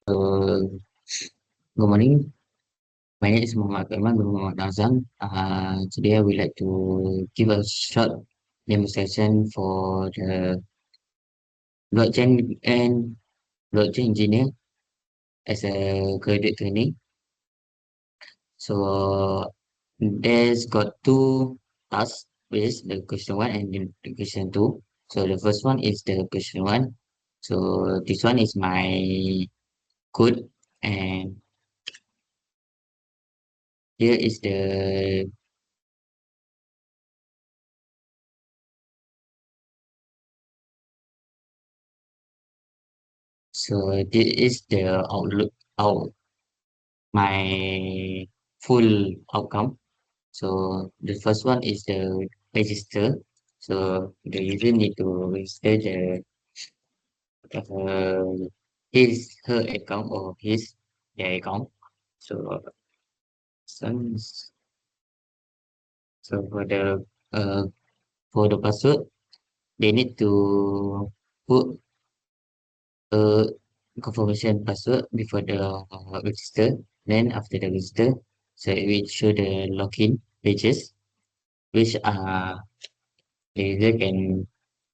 Uh, Good morning. My name is Mohd Mohd Azam. Today I would like to give a short demonstration for the blockchain and blockchain engineer as a graduate training. So there's got two tasks, which is the question one and the question two. So the first one is the question one. So this one is my code, and here is the so this is the outlook out my full outcome. So the first one is the register. So the user need to register uh, his her account or his their account. So some so uh for the password they need to put a confirmation password before the register. Then after the register, so it will show the login pages which the user can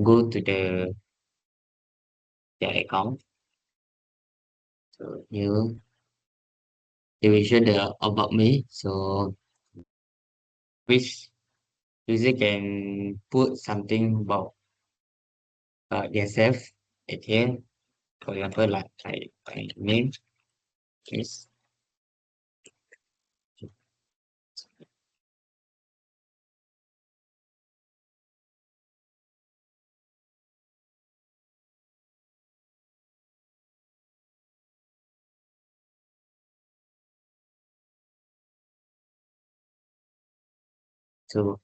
go to their account. So you they will show the about me. So which user can put something about themselves at here. For example, like my name is. So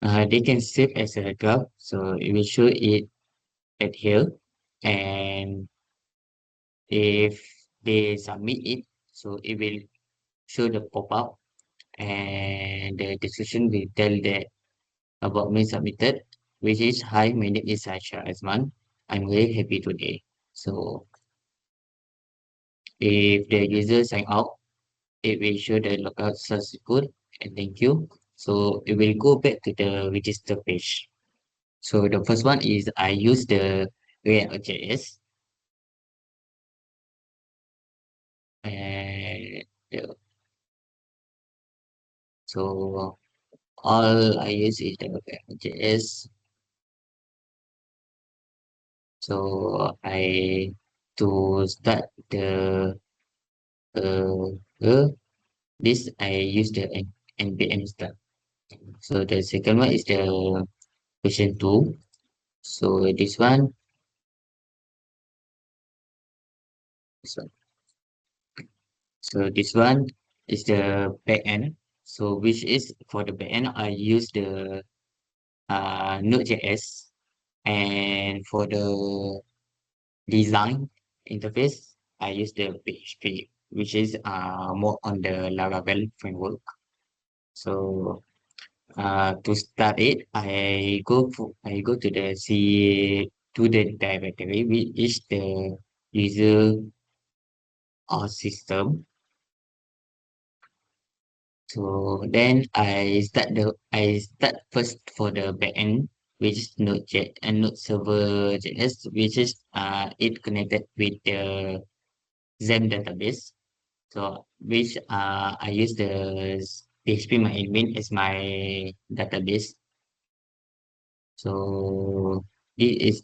they can save as a draft. So it will show it at here, and if they submit it, so it will show the pop-up, and the description will tell that about me submitted, which is hi, my name is Aisha Azman. I'm very happy today. So if the user sign out, it will show the logout successful and thank you. So it will go back to the register page. So the first one is I use the React.js, and the- so all I use is the React.js. So I to start uh, uh this I use the npm start. So the second one is the question two. So so, so this one is the backend. So which is for the backend I use the Node.js, and for the design interface I use the PHP, which is more on the Laravel framework. So to start it, I go to the C to the directory which is the user or system. So then I start first for the backend, which is Node.js and Node Server JS, which is it connected with the Zem database. So which I use the PHP my admin as my database. So this is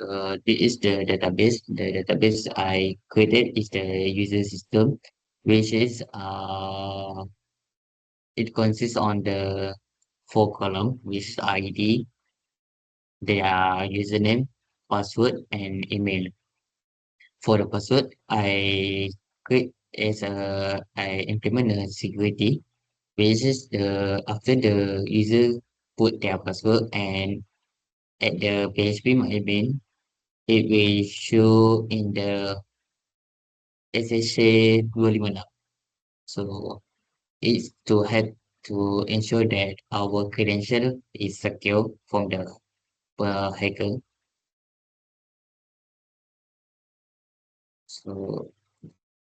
uh, this is the database. The database I created is the user system, which is it consists on the four column with ID, their username, password, and email. For the password, I implement a security, which is the after the user put their password and at the PHP admin, it will show in the SSA 256. So it's to help to ensure that our credential is secure from the hacker. So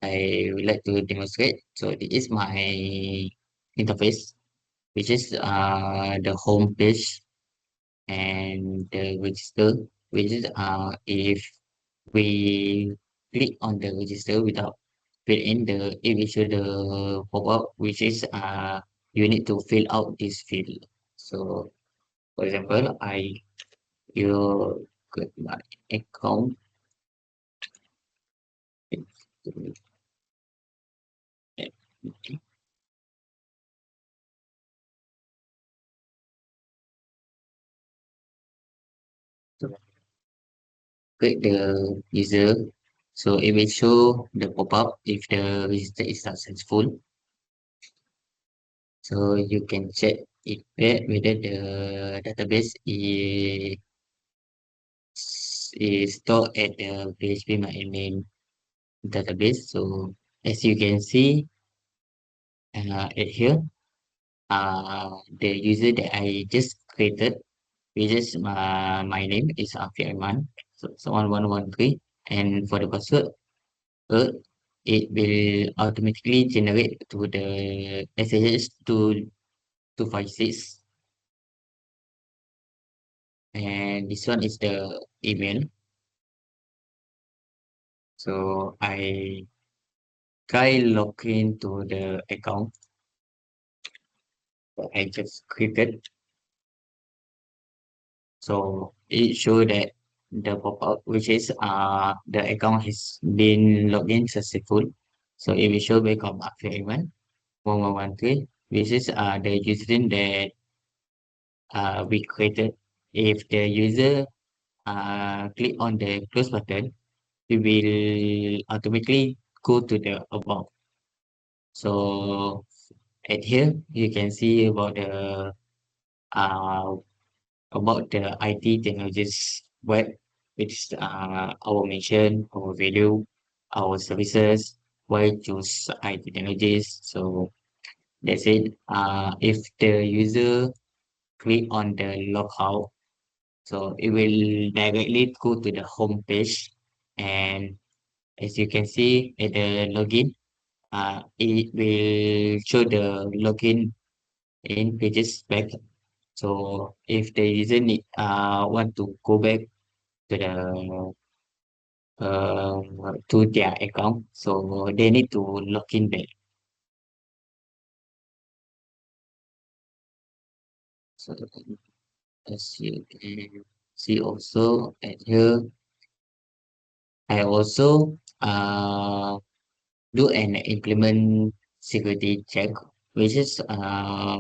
I would like to demonstrate. So this is my interface, which is the home page and the register, which is if we click on the register without fill in the it will show the pop-up, which is you need to fill out this field. So for example, you get my account. So click the user, so it will show the pop-up if the register is successful. So you can check it whether the database is stored at the PHP database. So as you can see at here, the user that I just created, which is my name is Afiq Aiman, so 1113, and for the password, uh, it will automatically generate to the SSH to 256, and this one is the email. So I try login to the account that I just created. So it show that the pop-up, which is the account has been logged in successful. So it will show welcome Afiq Aiman 1113, which is the username that we created. If the user click on the close button, it will automatically go to the about. So at here you can see uh, about the IT technologies web, which is our mission, our value, our services, why choose IT technologies. So that's it. If the user click on the logout, so it will directly go to the home page, and as you can see at the login, it will show the login in pages back. So if the user want to go back to to their account, so they need to log in back. So as you can see also at here, I also do an implement security check, which is I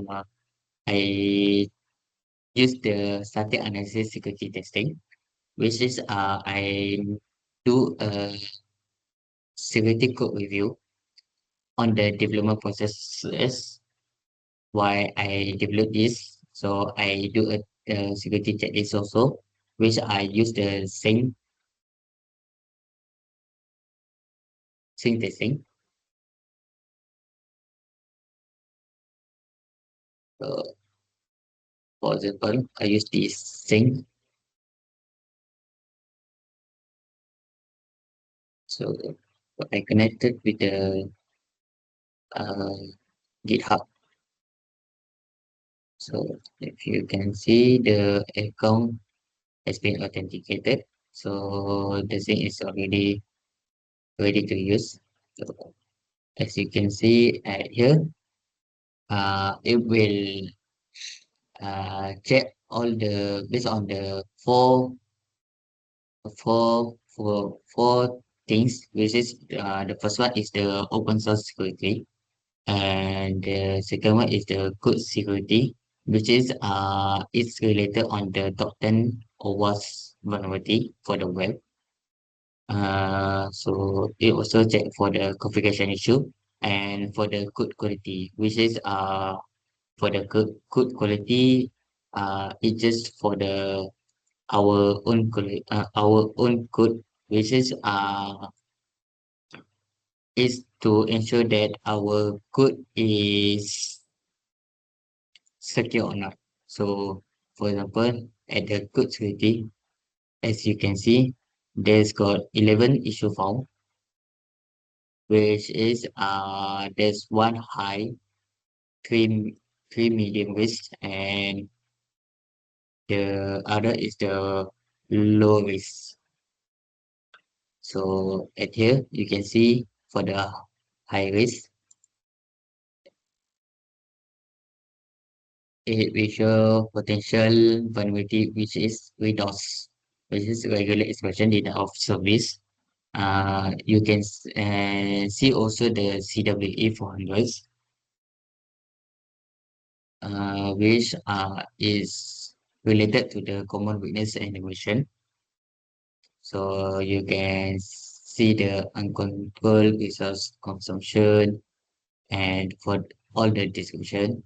use the static analysis security testing, which is I do a security code review on the development processes why I develop this. So I do a security checklist also, which I use the same testing. So for example, I use this sync. So I connected with the uh, GitHub. So if you can see the account has been authenticated. So the thing is already ready to use. So as you can see at here, it will check all the based on the four things, which is the first one is the open source security, and the second one is the code security, which is it's related on the top 10 or worst vulnerability for the web. So it also check for the configuration issue and for the code quality, which is for the code quality, it's just for the our own code, which is to ensure that our code is secure or not. So, for example, at the code security, as you can see, there's got 11 issue found, which is there's one high, three three medium risk, and the other is the low risk. So at here you can see for the high risk, it will show potential vulnerability, which is RDoS, which is regular expression data of service. You can see also the CWE 400, which is related to the common weakness and emission. So you can see the uncontrolled resource consumption, and for all the description.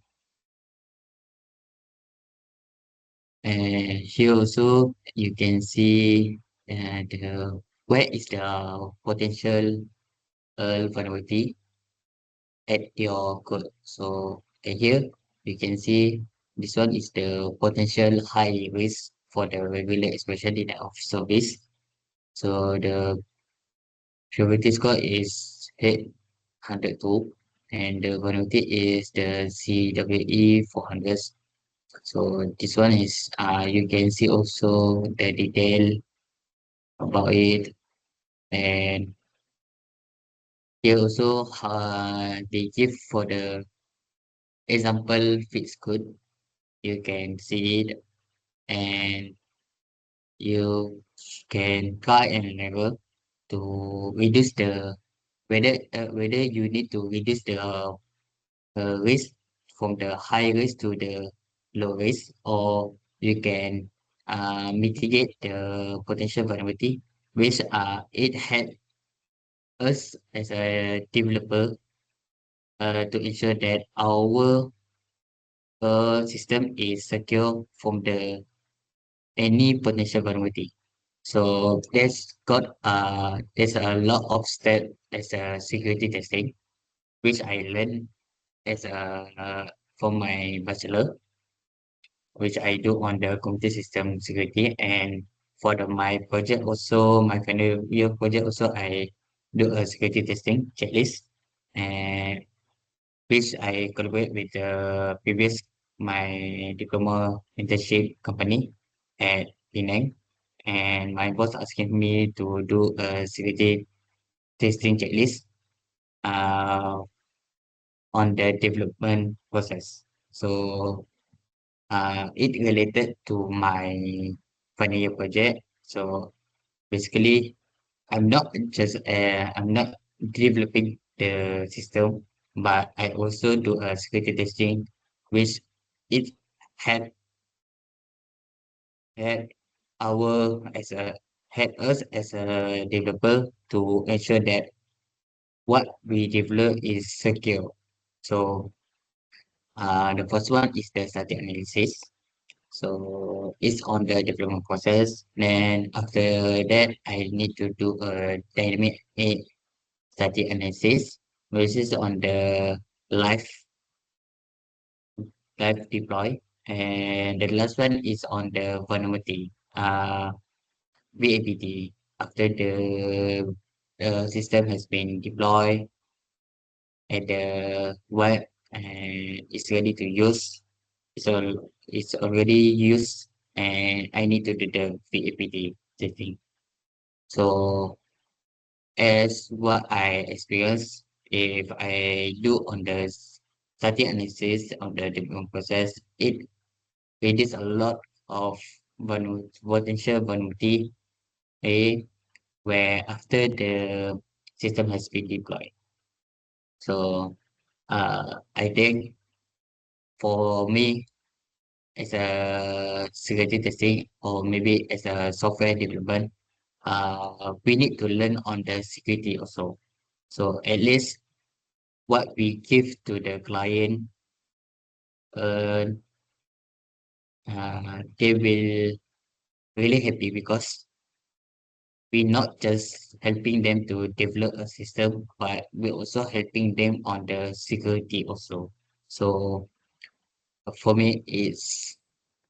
And here also you can see the where is the potential vulnerability at your code. So here you can see this one is the potential high risk for the regular expression data of service. So the purity score is 802, and the vulnerability is the CWE 400. So this one is you can see also the detail about it, and here also they give for the example fix code. You can see it, and you can try and enable to reduce the whether you need to reduce the risk from the high risk to the low risk, or you can mitigate the potential vulnerability, which it had us as a developer to ensure that our system is secure from the any potential vulnerability. So there's a lot of step as a security testing, which I learned as a from my bachelor, which I do on the computer system security. And for my project also, my final year project also, I do a security testing checklist, and which I collaborate with the previous my diploma internship company at Penang, and my boss asking me to do a security testing checklist uh, on the development process. So it related to my final year project. So basically, I'm not developing the system, but I also do a security testing, which it had had our as a had us as a developer to ensure that what we develop is secure. So the first one is the static analysis. So it's on the development process. Then after that, I need to do a dynamic static analysis, which is on the live live deploy. And the last one is on the vulnerability, VAPT. After the system has been deployed at the web and it's ready to use, it's already used, and I need to do the VAPT testing. So as what I experienced, if I do on the static analysis of the development process, it reduces a lot of potential vulnerability, where after the system has been deployed. So I think for me as a security testing, or maybe as a software development, we need to learn on the security also. So at least what we give to the client, uh, they will really happy because we're not just helping them to develop a system, but we're also helping them on the security also. So for me, it's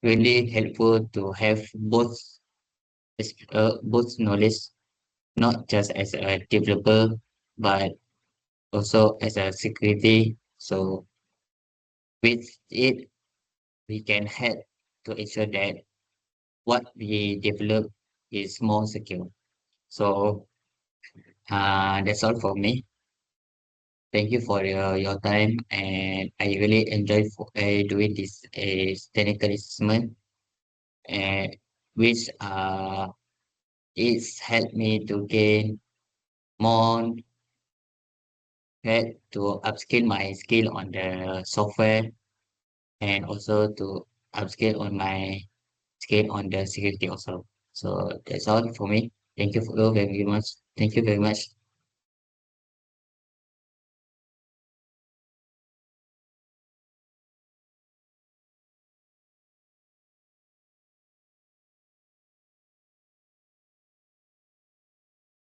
really helpful to have both knowledge, not just as a developer, but also as a security. So with it, we can help to ensure that what we develop is more secure. So that's all for me. Thank you for your time, and I really enjoy doing this technical assessment, and which it's helped me to gain more, help to upskill my skill on the software, and also to upskill on my skill on the security also. So that's all for me. Thank you very much. Thank you very much.